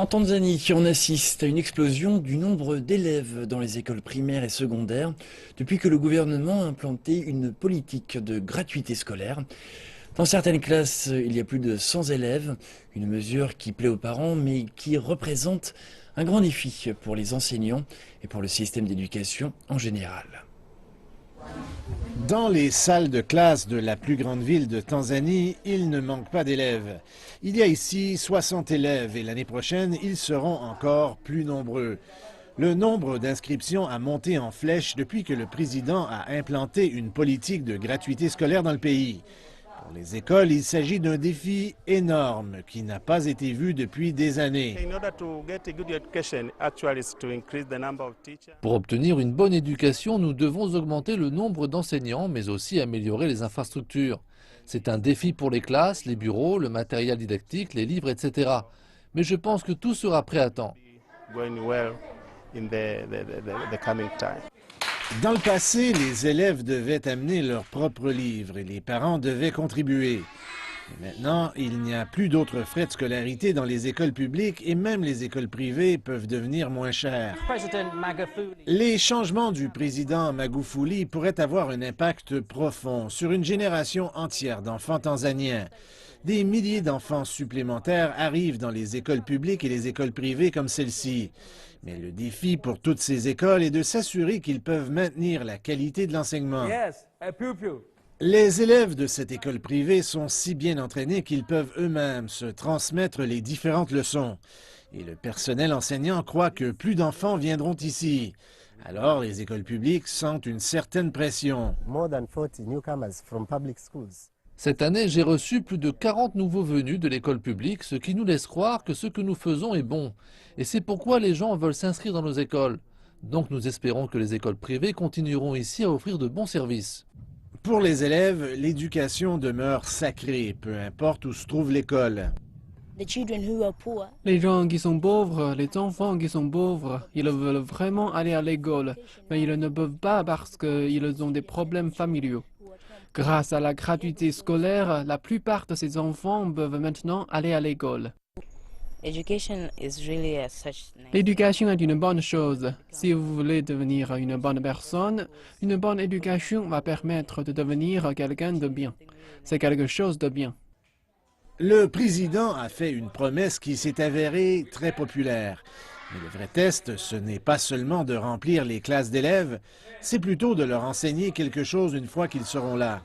En Tanzanie, on assiste à une explosion du nombre d'élèves dans les écoles primaires et secondaires depuis que le gouvernement a implanté une politique de gratuité scolaire. Dans certaines classes, il y a plus de 100 élèves, une mesure qui plaît aux parents mais qui représente un grand défi pour les enseignants et pour le système d'éducation en général. Dans les salles de classe de la plus grande ville de Tanzanie, il ne manque pas d'élèves. Il y a ici 60 élèves et l'année prochaine, ils seront encore plus nombreux. Le nombre d'inscriptions a monté en flèche depuis que le président a implanté une politique de gratuité scolaire dans le pays. Pour les écoles, il s'agit d'un défi énorme qui n'a pas été vu depuis des années. Pour obtenir une bonne éducation, nous devons augmenter le nombre d'enseignants, mais aussi améliorer les infrastructures. C'est un défi pour les classes, les bureaux, le matériel didactique, les livres, etc. Mais je pense que tout sera prêt à temps. Dans le passé, les élèves devaient amener leurs propres livres et les parents devaient contribuer. Mais maintenant, il n'y a plus d'autres frais de scolarité dans les écoles publiques et même les écoles privées peuvent devenir moins chères. Les changements du président Magufuli pourraient avoir un impact profond sur une génération entière d'enfants tanzaniens. Des milliers d'enfants supplémentaires arrivent dans les écoles publiques et les écoles privées comme celle-ci. Mais le défi pour toutes ces écoles est de s'assurer qu'ils peuvent maintenir la qualité de l'enseignement. Les élèves de cette école privée sont si bien entraînés qu'ils peuvent eux-mêmes se transmettre les différentes leçons. Et le personnel enseignant croit que plus d'enfants viendront ici. Alors, les écoles publiques sentent une certaine pression. Cette année, j'ai reçu plus de 40 nouveaux venus de l'école publique, ce qui nous laisse croire que ce que nous faisons est bon. Et c'est pourquoi les gens veulent s'inscrire dans nos écoles. Donc nous espérons que les écoles privées continueront ici à offrir de bons services. Pour les élèves, l'éducation demeure sacrée, peu importe où se trouve l'école. Les gens qui sont pauvres, les enfants qui sont pauvres, ils veulent vraiment aller à l'école, mais ils ne peuvent pas parce qu'ils ont des problèmes familiaux. Grâce à la gratuité scolaire, la plupart de ces enfants peuvent maintenant aller à l'école. L'éducation est une bonne chose. Si vous voulez devenir une bonne personne, une bonne éducation va permettre de devenir quelqu'un de bien. C'est quelque chose de bien. Le président a fait une promesse qui s'est avérée très populaire. Mais le vrai test, ce n'est pas seulement de remplir les classes d'élèves, c'est plutôt de leur enseigner quelque chose une fois qu'ils seront là.